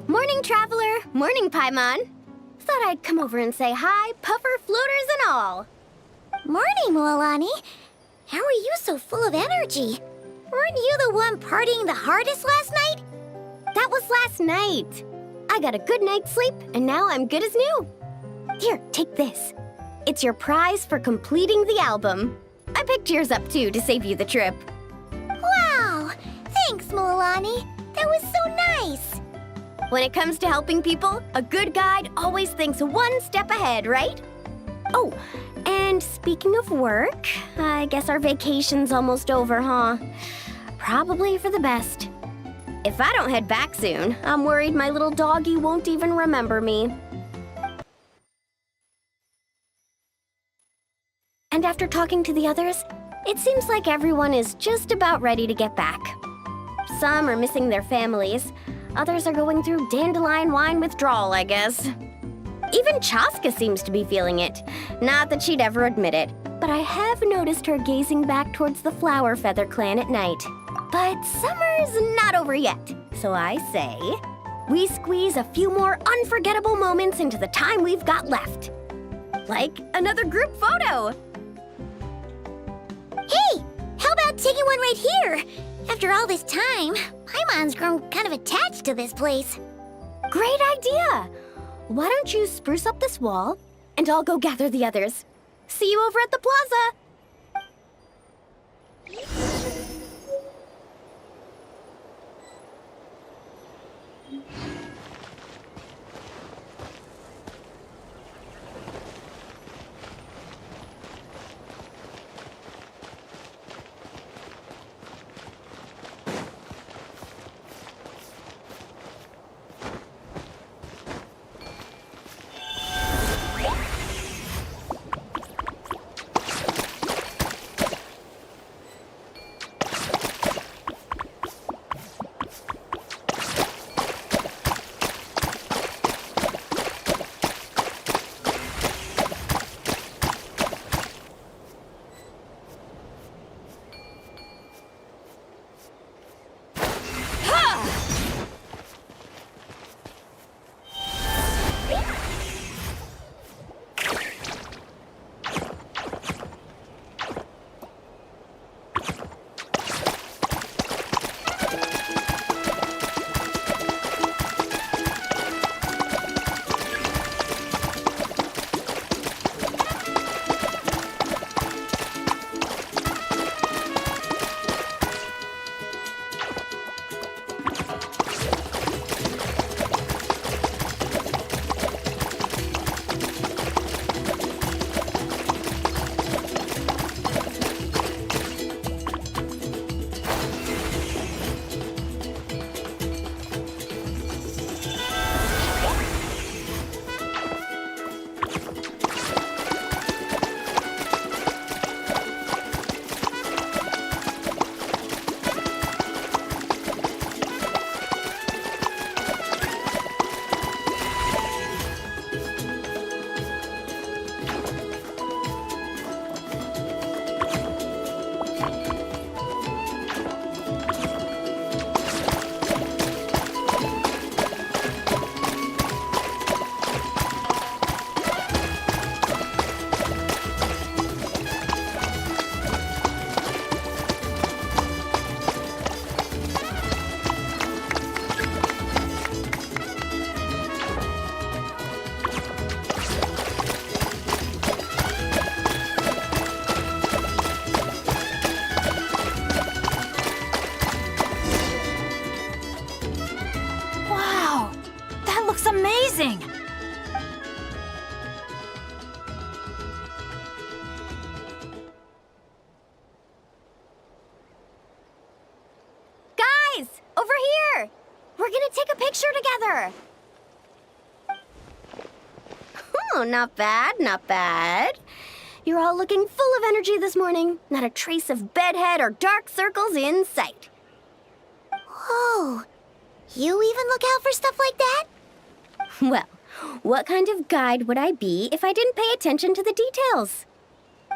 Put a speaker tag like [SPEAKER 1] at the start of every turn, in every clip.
[SPEAKER 1] Morning, Traveler. Morning, Paimon. Thought I'd come over and say hi, puffer, floaters, and all.
[SPEAKER 2] Morning, Mualani. How are you so full of energy? Weren't you the one partying the hardest last night?
[SPEAKER 1] That was last night. I got a good night's sleep, and now I'm good as new. Here, take this. It's your prize for completing the album. I picked yours up, too, to save you the trip.
[SPEAKER 2] Wow! Thanks, Mualani. That was so nice.
[SPEAKER 1] When it comes to helping people, a good guide always thinks one step ahead, right? Oh, and speaking of work, I guess our vacation's almost over, huh? Probably for the best. If I don't head back soon, I'm worried my little doggy won't even remember me. And after talking to the others, it seems like everyone is just about ready to get back. Some are missing their families. Others are going through dandelion wine withdrawal, I guess. Even Chaska seems to be feeling it. Not that she'd ever admit it, but I have noticed her gazing back towards the Flower Feather clan at night. But summer's not over yet, so I say, we squeeze a few more unforgettable moments into the time we've got left. Like another group photo.
[SPEAKER 2] Hey, how about taking one right here? After all this time, Paimon's grown kind of attached to this place.
[SPEAKER 1] Great idea! Why don't you spruce up this wall, and I'll go gather the others. See you over at the plaza!
[SPEAKER 3] amazing!
[SPEAKER 1] Guys, over here! We're gonna take a picture together! Oh, not bad, not bad. You're all looking full of energy this morning. Not a trace of bedhead or dark circles in sight.
[SPEAKER 2] Whoa. You even look out for stuff like that?
[SPEAKER 1] Well, what kind of guide would I be if I didn't pay attention to the details?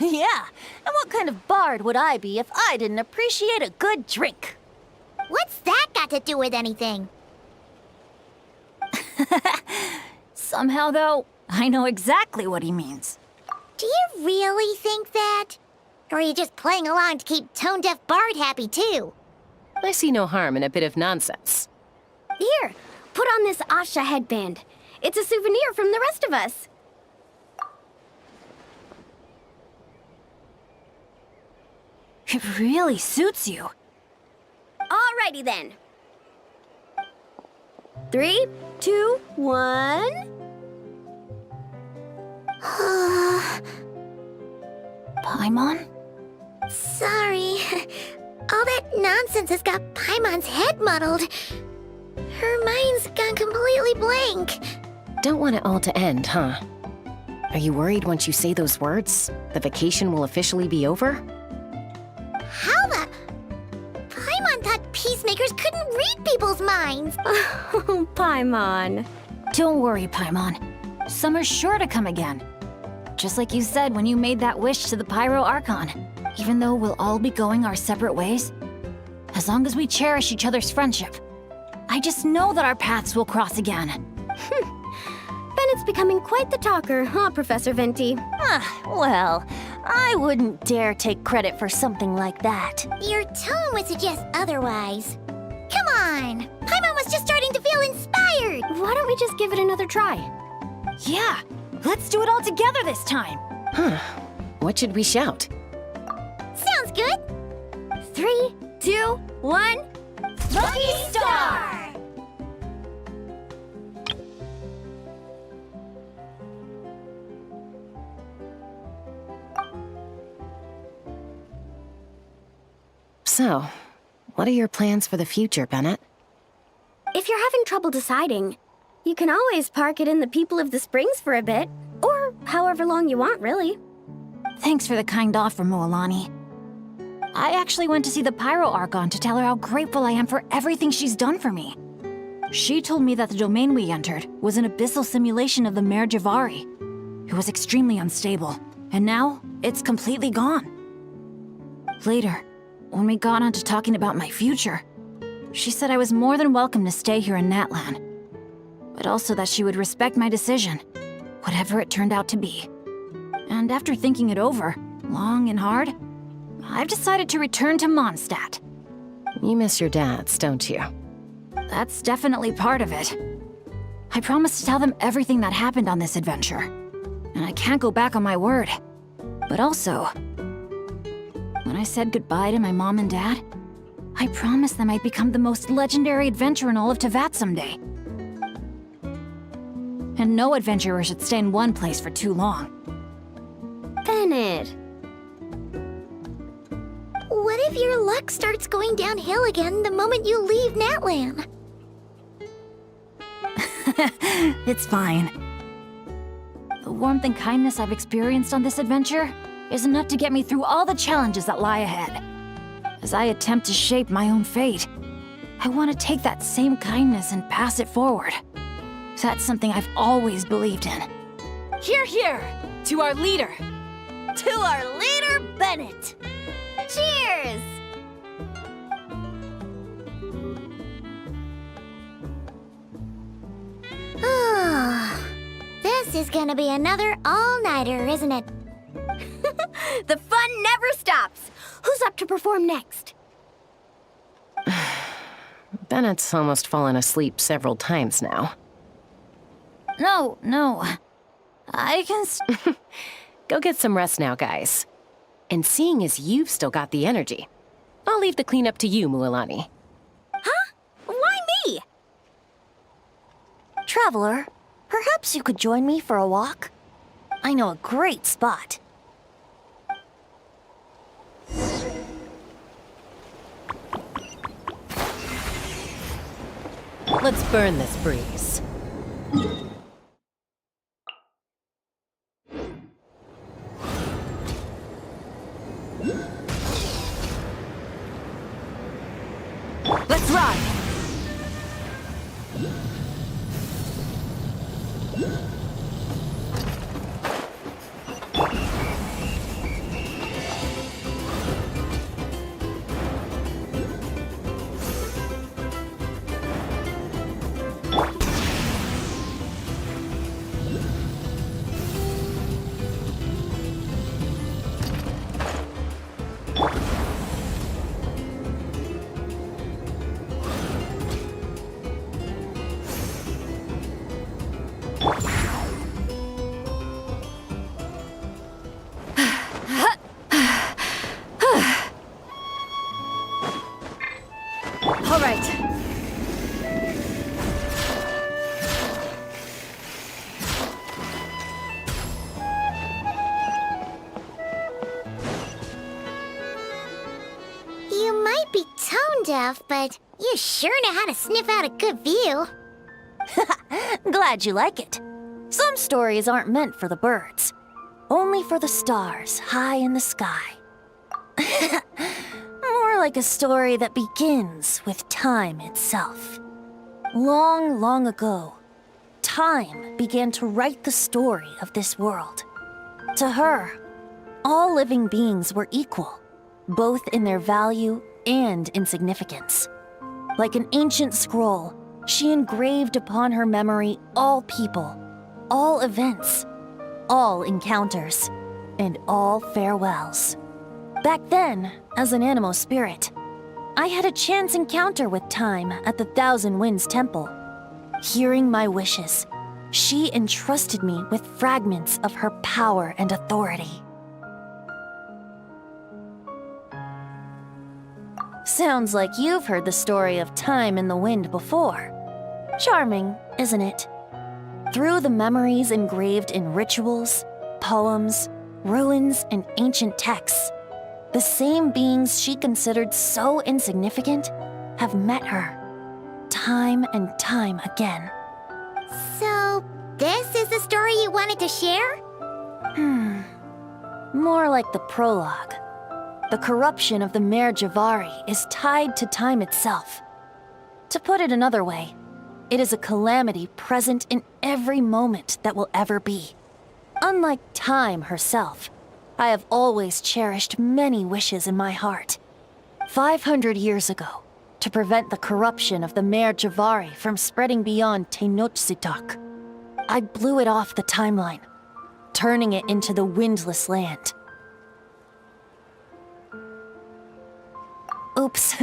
[SPEAKER 3] Yeah, and what kind of bard would I be if I didn't appreciate a good drink?
[SPEAKER 2] What's that got to do with anything?
[SPEAKER 3] Somehow, though, I know exactly what he means.
[SPEAKER 2] Do you really think that? Or are you just playing along to keep tone-deaf Bard happy, too?
[SPEAKER 4] I see no harm in a bit of nonsense.
[SPEAKER 1] Here, put on this Asha headband. It's a souvenir from the rest of us.
[SPEAKER 3] It really suits you.
[SPEAKER 1] Alrighty then. 3, 2, 1.
[SPEAKER 3] Paimon?
[SPEAKER 2] Sorry. All that nonsense has got Paimon's head muddled. Her mind's gone completely blank.
[SPEAKER 4] Don't want it all to end, huh? Are you worried once you say those words, the vacation will officially be over?
[SPEAKER 2] How the... Paimon thought peacemakers couldn't read people's minds.
[SPEAKER 1] Oh, Paimon.
[SPEAKER 3] Don't worry, Paimon. Summer's sure to come again. Just like you said when you made that wish to the Pyro Archon. Even though we'll all be going our separate ways, as long as we cherish each other's friendship, I just know that our paths will cross again.
[SPEAKER 1] Bennett's becoming quite the talker, huh, Professor Venti?
[SPEAKER 3] Well, I wouldn't dare take credit for something like that.
[SPEAKER 2] Your tone would suggest otherwise. Come on! Paimon was just starting to feel inspired!
[SPEAKER 1] Why don't we just give it another try?
[SPEAKER 3] Yeah, let's do it all together this time.
[SPEAKER 4] Huh. What should we shout?
[SPEAKER 2] Sounds good!
[SPEAKER 1] 3, 2, 1.
[SPEAKER 3] Lucky Star!
[SPEAKER 4] So, what are your plans for the future, Bennett?
[SPEAKER 1] If you're having trouble deciding, you can always park it in the People of the Springs for a bit. Or however long you want, really.
[SPEAKER 3] Thanks for the kind offer, Moalani. I actually went to see the Pyro Archon to tell her how grateful I am for everything she's done for me. She told me that the domain we entered was an abyssal simulation of the Mare Javari. It was extremely unstable, and now it's completely gone. Later, when we got on to talking about my future, she said I was more than welcome to stay here in Natlan, but also that she would respect my decision, whatever it turned out to be. And after thinking it over, long and hard, I've decided to return to Mondstadt.
[SPEAKER 4] You miss your dads, don't you?
[SPEAKER 3] That's definitely part of it. I promised to tell them everything that happened on this adventure, and I can't go back on my word. But also, when I said goodbye to my mom and dad, I promised them I'd become the most legendary adventurer in all of Teyvat someday. And no adventurer should stay in one place for too long.
[SPEAKER 1] Bennett.
[SPEAKER 2] What if your luck starts going downhill again the moment you leave Natlan?
[SPEAKER 3] It's fine. The warmth and kindness I've experienced on this adventure is enough to get me through all the challenges that lie ahead. As I attempt to shape my own fate, I want to take that same kindness and pass it forward. That's something I've always believed in. Hear, hear! To our leader! To our leader, Bennett!
[SPEAKER 1] Cheers!
[SPEAKER 2] This is gonna be another all-nighter, isn't it?
[SPEAKER 1] The fun never stops. Who's up to perform next?
[SPEAKER 4] Bennett's almost fallen asleep several times now.
[SPEAKER 3] No. I can
[SPEAKER 4] Go get some rest now, guys. And seeing as you've still got the energy, I'll leave the cleanup to you,
[SPEAKER 1] Huh?
[SPEAKER 4] Mualani.
[SPEAKER 1] Why me?
[SPEAKER 3] Traveler, Perhaps you could join me for a walk? I know a great spot.
[SPEAKER 4] Let's burn this breeze.
[SPEAKER 3] Let's ride! All right.
[SPEAKER 2] You might be tone deaf, but you sure know how to sniff out a good view.
[SPEAKER 3] Glad you like it. Some stories aren't meant for the birds, only for the stars high in the sky. More like a story that begins with time itself. Long, long ago, time began to write the story of this world. To her, all living beings were equal, both in their value and in significance. Like an ancient scroll, she engraved upon her memory all people, all events, all encounters, and all farewells. Back then, as an animal spirit, I had a chance encounter with time at the Thousand Winds Temple. Hearing my wishes, she entrusted me with fragments of her power and authority. Sounds like you've heard the story of time and the wind before. Charming, isn't it? Through the memories engraved in rituals, poems, ruins, and ancient texts, the same beings she considered so insignificant have met her, time and time again.
[SPEAKER 2] So, this is the story you wanted to share?
[SPEAKER 3] More like the prologue. The corruption of the Mare Javari is tied to time itself. To put it another way, it is a calamity present in every moment that will ever be. Unlike time herself, I have always cherished many wishes in my heart. 500 years ago, to prevent the corruption of the Mare Javari from spreading beyond Tenochtitlan, I blew it off the timeline, turning it into the Windless Land. Oops,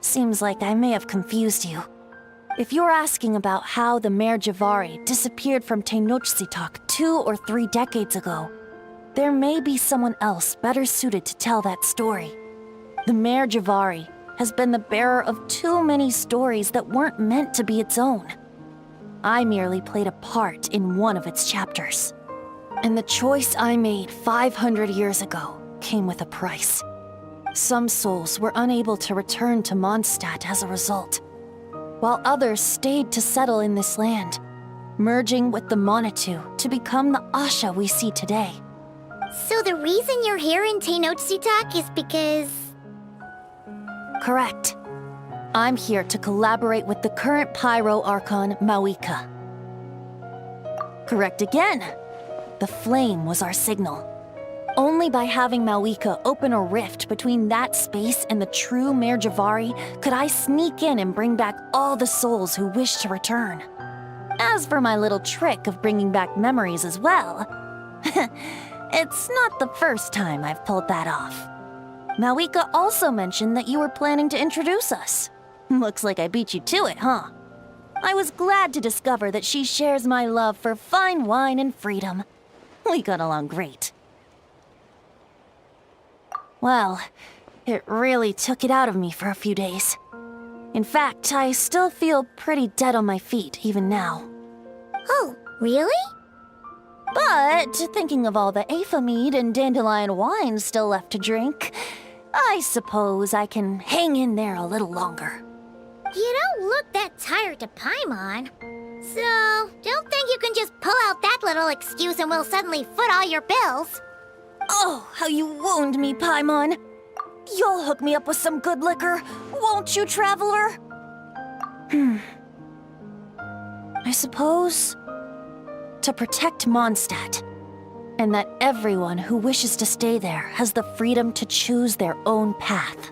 [SPEAKER 3] seems like I may have confused you. If you're asking about how the Mare Javari disappeared from Tenochtitlan 2 or 3 decades ago, there may be someone else better suited to tell that story. The Mare Javari has been the bearer of too many stories that weren't meant to be its own. I merely played a part in one of its chapters. And the choice I made 500 years ago came with a price. Some souls were unable to return to Mondstadt as a result, while others stayed to settle in this land, merging with the Monitu to become the Asha we see today.
[SPEAKER 2] So the reason you're here in Tenochtitlan is because...
[SPEAKER 3] Correct. I'm here to collaborate with the current Pyro Archon, Mawika. Correct again. The flame was our signal. Only by having Mawika open a rift between that space and the true Mare Javari could I sneak in and bring back all the souls who wish to return. As for my little trick of bringing back memories as well, it's not the first time I've pulled that off. Mawika also mentioned that you were planning to introduce us. Looks like I beat you to it, huh? I was glad to discover that she shares my love for fine wine and freedom. We got along great. Well, it really took it out of me for a few days. In fact, I still feel pretty dead on my feet even now.
[SPEAKER 2] Oh, Really?
[SPEAKER 5] But thinking of all the Aphra mead and dandelion wine still left to drink, I suppose I can hang in there a little longer.
[SPEAKER 2] You don't look that tired to Paimon. So, don't think you can just pull out that little excuse and we'll suddenly foot all your bills.
[SPEAKER 5] Oh, how you wound me, Paimon. You'll hook me up with some good liquor, won't you, traveler? I suppose to protect Mondstadt, and that everyone who wishes to stay there has the freedom to choose their own path.